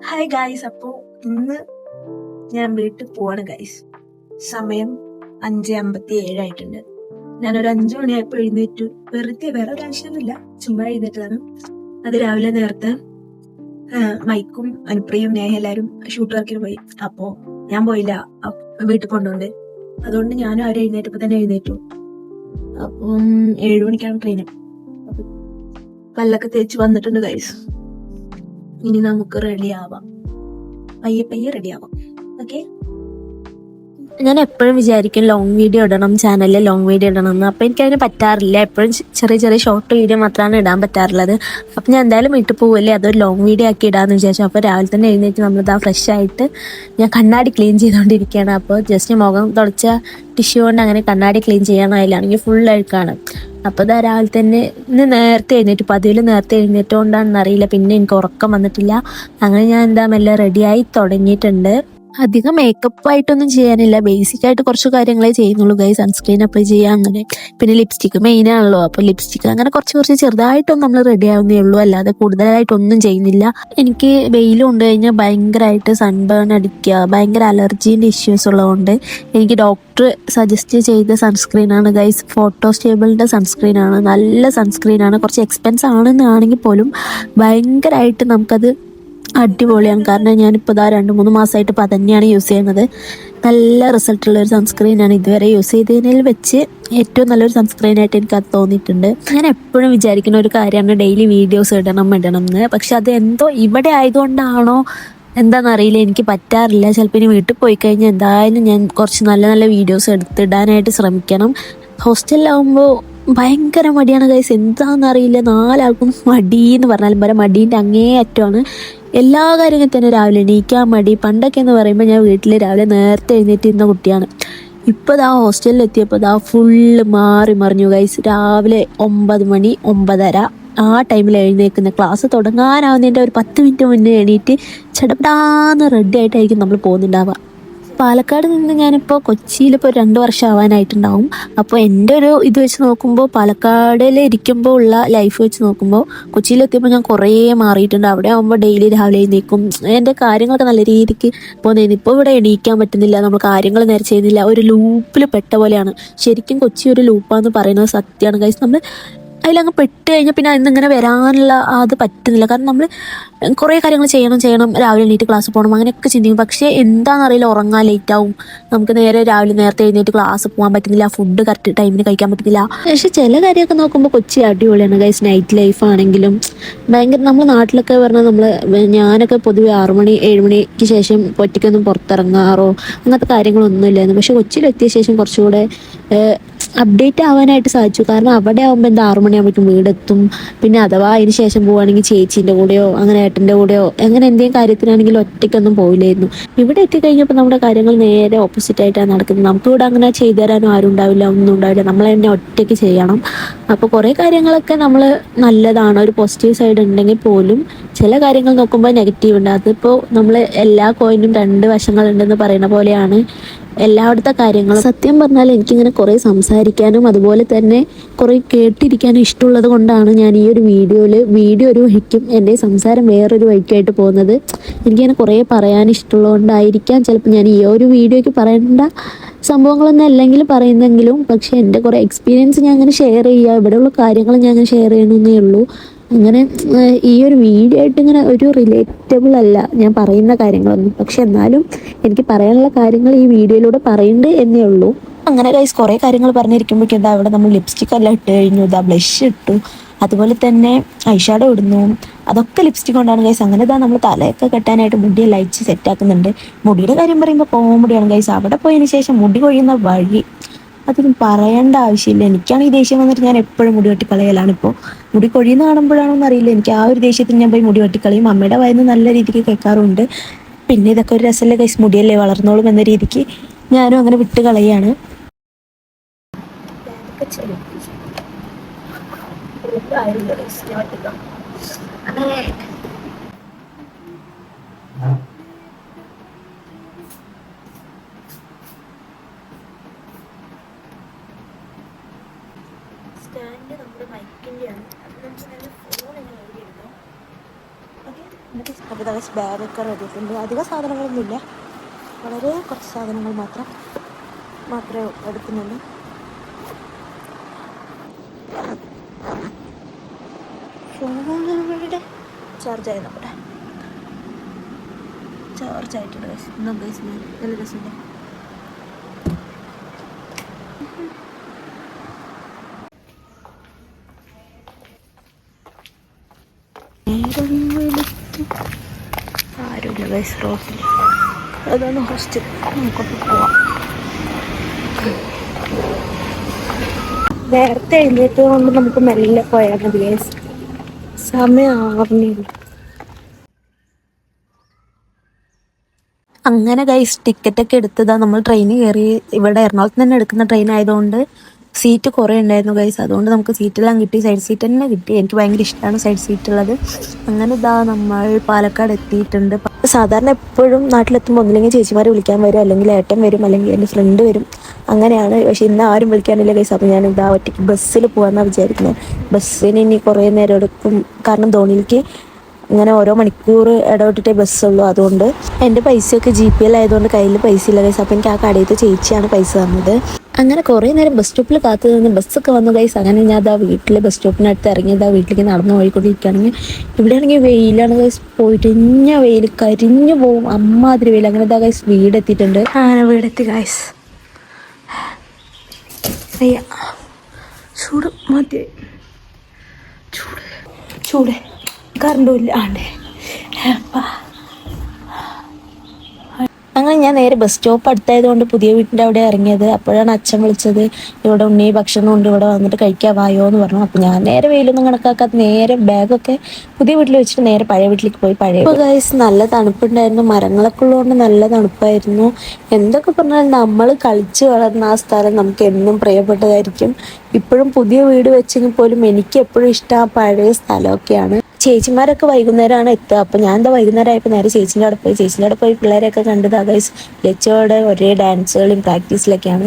Hi guys, അപ്പോൾ ഇന്ന് ഞാൻ വീട്ടിൽ പോവാണ് ഗായ്സ്. സമയം 5:57 ആയിട്ടുണ്ട്. ഞാനൊരു 5 മണിയായപ്പോൾ എഴുന്നേറ്റു. വെറുതെ വേറെ ഒരു ആവശ്യമൊന്നുമില്ല, ചുമ്മാ എഴുന്നേറ്റതാണ്. അത് രാവിലെ നേരത്തെ മൈക്കും അനുപ്രിയും നേഹ എല്ലാവരും ഷൂട്ട് വർക്കിന് പോയി. അപ്പോൾ ഞാൻ പോയില്ല, വീട്ടിൽ കൊണ്ടുപോണ്ട്. അതുകൊണ്ട് ഞാനും അവരെ എഴുന്നേറ്റപ്പോൾ തന്നെ എഴുന്നേറ്റു. അപ്പം 7 മണിക്കാണ് ട്രെയിന്. പല്ലൊക്കെ തേച്ച് വന്നിട്ടുണ്ട് ഗൈസ്. ഇനി നമുക്ക് റെഡി ആവാം, പയ്യെ റെഡി ആവാം. ഓക്കെ. ഞാൻ എപ്പോഴും വിചാരിക്കും ലോങ് വീഡിയോ ഇടണം, ചാനലിൽ ലോങ് വീഡിയോ ഇടണം എന്ന്. അപ്പോൾ എനിക്കതിന് പറ്റാറില്ല. എപ്പോഴും ചെറിയ ചെറിയ ഷോർട്ട് വീഡിയോ മാത്രമാണ് ഇടാൻ പറ്റാറുള്ളത്. അപ്പം ഞാൻ എന്തായാലും വീട്ടിൽ പോവല്ലേ, അതൊരു ലോങ് വീഡിയോ ആക്കി ഇടാമെന്ന് വിചാരിച്ചു. അപ്പോൾ രാവിലെ തന്നെ എഴുന്നേറ്റ് നമ്മളിതാ ഫ്രഷ് ആയിട്ട് ഞാൻ കണ്ണാടി ക്ലീൻ ചെയ്തുകൊണ്ടിരിക്കുകയാണ്. അപ്പോൾ ജസ്റ്റ് മുഖം തുടച്ച ടിഷ്യൂ കൊണ്ട് അങ്ങനെ കണ്ണാടി ക്ലീൻ ചെയ്യാനായില്ലാണെങ്കിൽ ഫുൾ അഴുക്കാണ്. അപ്പോൾ ഇതാ രാവിലെ തന്നെ ഇന്ന് നേരത്തെ എഴുന്നേറ്റ്, പതിവിൽ നേരത്തെ എഴുന്നേറ്റുകൊണ്ടാണെന്ന് അറിയില്ല, പിന്നെ എനിക്ക് ഉറക്കം വന്നിട്ടില്ല. അങ്ങനെ ഞാൻ എന്താ മെല്ലെ റെഡിയായി തുടങ്ങിയിട്ടുണ്ട്. അധികം മേക്കപ്പ് ആയിട്ടൊന്നും ചെയ്യാനില്ല, ബേസിക് ആയിട്ട് കുറച്ച് കാര്യങ്ങളെ ചെയ്യുന്നുള്ളൂ ഗൈസ്. സൺസ്ക്രീൻ അപ്ലൈ ചെയ്യുക, അങ്ങനെ പിന്നെ ലിപ്സ്റ്റിക്ക് മെയിൻ ആണല്ലോ. അപ്പോൾ ലിപ്സ്റ്റിക്ക് അങ്ങനെ കുറച്ച് ചെറുതായിട്ടൊന്നും നമ്മൾ റെഡി ആവുന്നേ ഉള്ളൂ, അല്ലാതെ കൂടുതലായിട്ടൊന്നും ചെയ്യുന്നില്ല. എനിക്ക് വെയിൽ കൊണ്ട് കഴിഞ്ഞാൽ ഭയങ്കരമായിട്ട് സൺബേൺ അടിക്കുക, ഭയങ്കര അലർജീൻ്റെ ഇഷ്യൂസ് ഉള്ളതുകൊണ്ട് എനിക്ക് ഡോക്ടർ സജസ്റ്റ് ചെയ്ത സൺസ്ക്രീനാണ് ഗൈസ്, ഫോട്ടോ സ്റ്റേബിളിൻ്റെ സൺസ്ക്രീനാണ്. നല്ല സൺസ്ക്രീനാണ്, കുറച്ച് എക്സ്പെൻസ് ആണെന്നാണെങ്കിൽ പോലും ഭയങ്കരമായിട്ട് നമുക്കത് അടിപൊളിയാണ്. കാരണം ഞാനിപ്പോൾ ഇതാ 2-3 മാസമായിട്ട് ഇപ്പോൾ തന്നെയാണ് യൂസ് ചെയ്യുന്നത്. നല്ല റിസൾട്ടുള്ള ഒരു സൺസ്ക്രീനാണ്. ഇതുവരെ യൂസ് ചെയ്തതിൽ വെച്ച് ഏറ്റവും നല്ലൊരു സൺസ്ക്രീനായിട്ട് എനിക്കത് തോന്നിയിട്ടുണ്ട്. ഞാൻ എപ്പോഴും വിചാരിക്കുന്ന ഒരു കാര്യമാണ് ഡെയിലി വീഡിയോസ് ഇടണം എന്ന്. പക്ഷെ അത് എന്തോ ഇവിടെ ആയതുകൊണ്ടാണോ എന്താണെന്നറിയില്ല, എനിക്ക് പറ്റാറില്ല. ചിലപ്പോൾ ഇനി വീട്ടിൽ പോയി കഴിഞ്ഞാൽ എന്തായാലും ഞാൻ കുറച്ച് നല്ല വീഡിയോസ് എടുത്തിടാനായിട്ട് ശ്രമിക്കണം. ഹോസ്റ്റലിലാവുമ്പോൾ ഭയങ്കര മടിയാണ് ഗൈസ്, എന്താണെന്നറിയില്ല. 4 ആൾക്കും മടിയെന്ന് പറഞ്ഞാലും പറയാം, മടീൻ്റെ അങ്ങേ അറ്റമാണ്. എല്ലാ കാര്യങ്ങളും തന്നെ രാവിലെ എണീക്കാൻ മടി. പണ്ടൊക്കെ എന്ന് പറയുമ്പോൾ ഞാൻ വീട്ടിൽ രാവിലെ നേരത്തെ എഴുന്നേറ്റിരുന്ന കുട്ടിയാണ്. ഇപ്പോൾ ഇതാ ഹോസ്റ്റലിൽ എത്തിയപ്പോൾ ഇതാ ഫുള്ള് മാറി മറിഞ്ഞു ഗൈസ്. രാവിലെ 9 മണി 9:30 ആ ടൈമിൽ എഴുന്നേൽക്കുന്ന, ക്ലാസ് തുടങ്ങാനാവുന്നതിൻ്റെ ഒരു 10 മിനിറ്റ് മുന്നേ എണീറ്റ് ചടപടാന്ന് റെഡി ആയിട്ടായിരിക്കും നമ്മൾ പോകുന്നുണ്ടാവുക. പാലക്കാട് നിന്ന് ഞാനിപ്പോൾ കൊച്ചിയിൽ ഇപ്പോൾ 2 വർഷം ആവാനായിട്ടുണ്ടാവും. അപ്പോൾ എൻ്റെ ഒരു ഇത് വെച്ച് നോക്കുമ്പോൾ, പാലക്കാടിൽ ഇരിക്കുമ്പോൾ ഉള്ള ലൈഫ് വെച്ച് നോക്കുമ്പോൾ കൊച്ചിയിലെത്തിയപ്പോൾ ഞാൻ കുറേ മാറിയിട്ടുണ്ട്. അവിടെ ആകുമ്പോൾ ഡെയിലി രാവിലെ എഴുന്നേൽക്കും, എൻ്റെ കാര്യങ്ങളൊക്കെ നല്ല രീതിക്ക് പോകുന്നതിന്. ഇപ്പോൾ ഇവിടെ എണീക്കാൻ പറ്റുന്നില്ല, നമ്മൾ കാര്യങ്ങൾ നേരെ ചെയ്യുന്നില്ല, ഒരു ലൂപ്പിൽ പെട്ട പോലെയാണ്. ശരിക്കും കൊച്ചി ഒരു ലൂപ്പാന്ന് പറയുന്നത് സത്യമാണ് ഗൈസ്. നമ്മൾ അതിലങ്ങ് പെട്ട് കഴിഞ്ഞാൽ പിന്നെ അതിന്നിങ്ങനെ വരാനുള്ള അത് പറ്റുന്നില്ല. കാരണം നമ്മൾ കുറേ കാര്യങ്ങൾ ചെയ്യണം, രാവിലെ എണീറ്റ് ക്ലാസ് പോകണം, അങ്ങനെയൊക്കെ ചിന്തിക്കും. പക്ഷേ എന്താണെന്നറിയില്ല, ഉറങ്ങാൻ ലേറ്റാവും, നമുക്ക് രാവിലെ നേരത്തെ എഴുന്നേറ്റ് ക്ലാസ് പോകാൻ പറ്റുന്നില്ല, ഫുഡ് കറക്റ്റ് ടൈമിന് കഴിക്കാൻ പറ്റുന്നില്ല. പക്ഷെ ചില കാര്യമൊക്കെ നോക്കുമ്പോൾ കൊച്ചി അടിപൊളിയാണ് ഗൈസ്. നൈറ്റ് ലൈഫ് ആണെങ്കിലും ഭയങ്കര, നമ്മൾ നാട്ടിലൊക്കെ പറഞ്ഞാൽ ഞാനൊക്കെ പൊതുവെ 6 മണി 7 മണിക്ക് ശേഷം ഒറ്റയ്ക്കൊന്നും പുറത്തിറങ്ങാറോ അങ്ങനത്തെ കാര്യങ്ങളൊന്നും ഇല്ലായിരുന്നു. പക്ഷെ കൊച്ചിയിലെത്തിയ ശേഷം കുറച്ചുകൂടെ അപ്ഡേറ്റ് ആവാനായിട്ട് സാധിച്ചു. കാരണം അവിടെ ആകുമ്പോൾ 6 മണിയാകുമ്പോഴേക്കും വീടെത്തും. പിന്നെ അഥവാ അതിന് ശേഷം പോവുകയാണെങ്കിൽ ചേച്ചീൻ്റെ കൂടെയോ അങ്ങനെ ഏട്ടൻ്റെ കൂടെയോ അങ്ങനെ എന്തെങ്കിലും കാര്യത്തിനാണെങ്കിലും ഒറ്റയ്ക്കൊന്നും പോയില്ലായിരുന്നു. ഇവിടെ എത്തിക്കഴിഞ്ഞപ്പോൾ നമ്മുടെ കാര്യങ്ങൾ നേരെ ഓപ്പോസിറ്റ് ആയിട്ടാണ് നടക്കുന്നത്. നമുക്കിവിടെ അങ്ങനെ ചെയ്തു തരാനും ആരും ഉണ്ടാവില്ല, ഒന്നും ഉണ്ടാവില്ല, നമ്മൾ തന്നെ ഒറ്റയ്ക്ക് ചെയ്യണം. അപ്പോൾ കുറേ കാര്യങ്ങളൊക്കെ നമ്മൾ നല്ലതാണ്, ഒരു പോസിറ്റീവ് സൈഡ് ഉണ്ടെങ്കിൽ പോലും ചില കാര്യങ്ങൾ നോക്കുമ്പോൾ നെഗറ്റീവ് ഉണ്ട്. അതിപ്പോൾ നമ്മൾ എല്ലാ കോയിനും 2 വശങ്ങളുണ്ടെന്ന് പറയുന്ന പോലെയാണ് എല്ലായിടത്തെ കാര്യങ്ങളും. സത്യം പറഞ്ഞാൽ എനിക്കിങ്ങനെ കുറേ സംസാരിക്കാനും അതുപോലെ തന്നെ കുറേ കേട്ടിരിക്കാനും ഇഷ്ടമുള്ളത് കൊണ്ടാണ് ഞാൻ ഈ ഒരു വീഡിയോ ഒരു വഴിക്കും എൻ്റെ സംസാരം വേറൊരു വഴിക്കായിട്ട് പോകുന്നത്. എനിക്കിങ്ങനെ കുറേ പറയാൻ ഇഷ്ടമുള്ളതുകൊണ്ടായിരിക്കാം ചിലപ്പോൾ ഞാൻ ഈ ഒരു വീഡിയോയ്ക്ക് പറയേണ്ട സംഭവങ്ങളൊന്നും അല്ലെങ്കിലും പറയുന്നെങ്കിലും, പക്ഷേ എൻ്റെ കുറേ എക്സ്പീരിയൻസ് ഞാൻ അങ്ങനെ ഷെയർ ചെയ്യുക, ഇവിടെയുള്ള കാര്യങ്ങൾ ഞാൻ അങ്ങനെ ഷെയർ ചെയ്യണമെന്നേ ഉള്ളൂ. അങ്ങനെ ഈ ഒരു വീഡിയോ ആയിട്ട് ഇങ്ങനെ ഒരു റിലേറ്റബിൾ അല്ല ഞാൻ പറയുന്ന കാര്യങ്ങളൊന്നും. പക്ഷെ എന്നാലും എനിക്ക് പറയാനുള്ള കാര്യങ്ങൾ ഈ വീഡിയോയിലൂടെ പറയുന്നുണ്ട് എന്നേ ഉള്ളൂ. അങ്ങനെ ഗൈസ് കുറേ കാര്യങ്ങൾ പറഞ്ഞിരിക്കുമ്പോഴേക്കും എന്താ അവിടെ നമ്മൾ ലിപ്സ്റ്റിക് എല്ലാം ഇട്ട് കഴിഞ്ഞു, ഇതാ ബ്ലഷ് ഇട്ടു, അതുപോലെ തന്നെ ഐഷാഡോ ഇടുന്നു, അതൊക്കെ ലിപ്സ്റ്റിക് കൊണ്ടാണ് ഗൈസ്. അങ്ങനെ ഇതാ നമ്മൾ തലയൊക്കെ കെട്ടാനായിട്ട് മുടിയെല്ലാം അയച്ച് സെറ്റാക്കുന്നുണ്ട്. മുടിയുടെ കാര്യം പറയുമ്പോൾ കോമഡിയാണ് ഗൈസ്. അവിടെ പോയതിന് ശേഷം മുടി കൊഴിയുന്ന വഴി അതൊന്നും പറയേണ്ട ആവശ്യമില്ല. എനിക്കാണ് ഈ ദേഷ്യം വന്നിട്ട് ഞാൻ എപ്പോഴും മുടി വെട്ടിക്കളയലാണ്. ഇപ്പോൾ മുടി കൊഴിയുന്ന കാണുമ്പോഴാണോന്ന് അറിയില്ല, എനിക്ക് ആ ഒരു ദേഷ്യത്തിന് ഞാൻ പോയി മുടി വെട്ടിക്കളയും. അമ്മയുടെ വായന്ന് നല്ല രീതിക്ക് കേൾക്കാറുണ്ട്. പിന്നെ ഇതൊക്കെ ഒരു രസമല്ലേ ഗൈസ്, മുടിയല്ലേ വളർന്നോളും എന്ന രീതിക്ക് ഞാനും അങ്ങനെ വിട്ട് കളയാണ്. സ്റ്റാൻഡ് നമ്മുടെ മൈക്കിൻ്റെയാണ്. അത് നമുക്ക് നല്ല ഫോൺ എങ്ങനെ എഴുതിയെടുക്കാം. ഓക്കെ, എന്നിട്ട് അപ്പോൾ ഗൈസ് ബാഗൊക്കെ റെഡി ആയിട്ടുണ്ട്. അധികം സാധനങ്ങളൊന്നുമില്ല, വളരെ കുറച്ച് സാധനങ്ങൾ മാത്രമേ എടുക്കുന്നുള്ളൂ. ഫോണിവിടെ ചാർജായി, നമ്മുടെ ചാർജായിട്ടുണ്ട് ഗൈസ്. ഇന്നും ഗൈസ് നല്ല രസമുണ്ട്. ആരുമില്ല ഗൈസ് റോഡിൽ, അതാണ് ഹോസ്റ്റൽ. നമുക്കൊക്കെ പോവാം. നേരത്തെ എഴുന്നേറ്റത് കൊണ്ട് നമുക്ക് മെല്ലെ പോയാൽ മതി ഗൈസ്, സമയം ആവുന്നില്ല. അങ്ങനെ ഗൈസ് ടിക്കറ്റൊക്കെ എടുത്തതാ നമ്മൾ ട്രെയിൻ കയറി. ഇവിടെ എറണാകുളത്ത് തന്നെ എടുക്കുന്ന ട്രെയിൻ ആയതുകൊണ്ട് സീറ്റ് കുറേ ഉണ്ടായിരുന്നു ഗൈസ്, അതുകൊണ്ട് നമുക്ക് സീറ്റെല്ലാം കിട്ടി. സൈഡ് സീറ്റ് തന്നെ കിട്ടി. എനിക്ക് ഭയങ്കര ഇഷ്ടമാണ് സൈഡ് സീറ്റ് ഉള്ളത്. അങ്ങനെ ഇതാ നമ്മൾ പാലക്കാട് എത്തിയിട്ടുണ്ട്. സാധാരണ എപ്പോഴും നാട്ടിലെത്തുമ്പോൾ ഒന്നില്ലെങ്കിൽ ചേച്ചിമാരെ വിളിക്കാൻ വരും, അല്ലെങ്കിൽ ഏട്ടൻ വരും, അല്ലെങ്കിൽ എൻ്റെ ഫ്രണ്ട് വരും, അങ്ങനെയാണ്. പക്ഷെ ഇന്ന് ആരും വിളിക്കാനില്ല ഗൈസ്. അപ്പോൾ ഞാൻ ഇതാ ഒറ്റയ്ക്ക് ബസ്സിൽ പോകാമെന്നാണ് വിചാരിക്കുന്നത്. ബസ്സിന് ഇനി കുറേ നേരം എടുക്കും, കാരണം ധോണിയിലേക്ക് ഇങ്ങനെ ഓരോ മണിക്കൂർ ഇടവിട്ടിട്ടേ ബസ്സുള്ളൂ. അതുകൊണ്ട് എൻ്റെ പൈസയൊക്കെ GPL ആയതുകൊണ്ട് കയ്യിൽ പൈസ ഇല്ല ഗൈസ്. അപ്പോൾ എനിക്ക് ആ കടയിലത്തെ ചേച്ചിയാണ് പൈസ തന്നത്. അങ്ങനെ കുറേ നേരം ബസ് സ്റ്റോപ്പിൽ കാത്തു നിന്ന് ബസ്സൊക്കെ വന്നു ഗൈസ്. അങ്ങനെ ഞാൻ അതാ വീട്ടിൽ ബസ് സ്റ്റോപ്പിനടുത്ത് ഇറങ്ങിയതാ വീട്ടിലേക്ക് നടന്നു പോയിക്കൊണ്ടിരിക്കുകയാണെങ്കിൽ ഇവിടെയാണെങ്കിൽ വെയിലാണ് ഗൈസ്. പോയിട്ട് ഇഞ്ഞ വെയിൽ കരിഞ്ഞു പോവും, അമ്മാതിരി വെയിൽ. അങ്ങനെ ഇതാ ഗൈസ് വീടെത്തിയിട്ടുണ്ട്. അങ്ങനെ വീടെത്തി ഗൈസ്. അയ്യ ചൂട് മതി, ചൂട് കറണ്ടും ഇല്ല. ആണ്ടേ അങ്ങനെ ഞാൻ നേരെ ബസ് സ്റ്റോപ്പ് അടുത്തായതുകൊണ്ട് പുതിയ വീട്ടിൻ്റെ അവിടെ ഇറങ്ങിയത്. അപ്പോഴാണ് അച്ഛൻ വിളിച്ചത്, ഇവിടെ ഉണ്ണി ഭക്ഷണം കൊണ്ട് ഇവിടെ വന്നിട്ട് കഴിക്കാൻ വായോ എന്ന് പറഞ്ഞു. അപ്പോൾ ഞാൻ നേരെ വെയിലൊന്നും കണക്കാക്കാതെ നേരെ ബാഗൊക്കെ പുതിയ വീട്ടിൽ വെച്ചിട്ട് നേരെ പഴയ വീട്ടിലേക്ക് പോയി. ഇപ്പോൾ ഗൈസ് നല്ല തണുപ്പുണ്ടായിരുന്നു, മരങ്ങളൊക്കെ ഉള്ളതുകൊണ്ട് നല്ല തണുപ്പായിരുന്നു. എന്തൊക്കെ പറഞ്ഞാൽ നമ്മൾ കളിച്ച് വളർന്ന ആ സ്ഥലം നമുക്ക് എന്നും പ്രിയപ്പെട്ടതായിരിക്കും. ഇപ്പോഴും പുതിയ വീട് വെച്ചെങ്കിൽ പോലും എനിക്ക് എപ്പോഴും ഇഷ്ടം ആ പഴയ സ്ഥലമൊക്കെയാണ്. ചേച്ചിമാരൊക്കെ വൈകുന്നേരമാണ് എത്തുക. അപ്പോൾ ഞാൻ എന്താ വൈകുന്നേരം ആയപ്പോൾ നേരെ ചേച്ചീൻ്റെ അവിടെ പോയി പിള്ളേരെയൊക്കെ കണ്ടത് ഗൈസ്. ലച്ചോടെ ഒരേ ഡാൻസുകളും പ്രാക്ടീസിലൊക്കെയാണ്.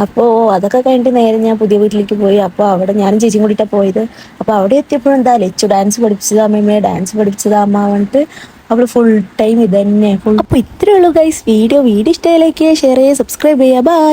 അപ്പോൾ അതൊക്കെ കഴിഞ്ഞിട്ട് നേരെ ഞാൻ പുതിയ വീട്ടിലേക്ക് പോയി. അപ്പോൾ അവിടെ ഞാനും ചേച്ചിയും കൂടിയിട്ടാണ് പോയത്. അപ്പോൾ അവിടെ എത്തിയപ്പോഴും എന്താ ലച്ചു ഡാൻസ് പഠിപ്പിച്ചത് അമ്മയെ, ഡാൻസ് പഠിപ്പിച്ചത് അമ്മ പറഞ്ഞിട്ട് അവൾ ഫുൾ ടൈം ഇത് തന്നെ. അപ്പോൾ ഇത്രയേ ഉള്ളൂ ഗൈസ് വീഡിയോ. ഇഷ്ടമായി ലൈക്ക് ചെയ്യുക, ഷെയർ ചെയ്യുക, സബ്സ്ക്രൈബ് ചെയ്യുക. ബൈ.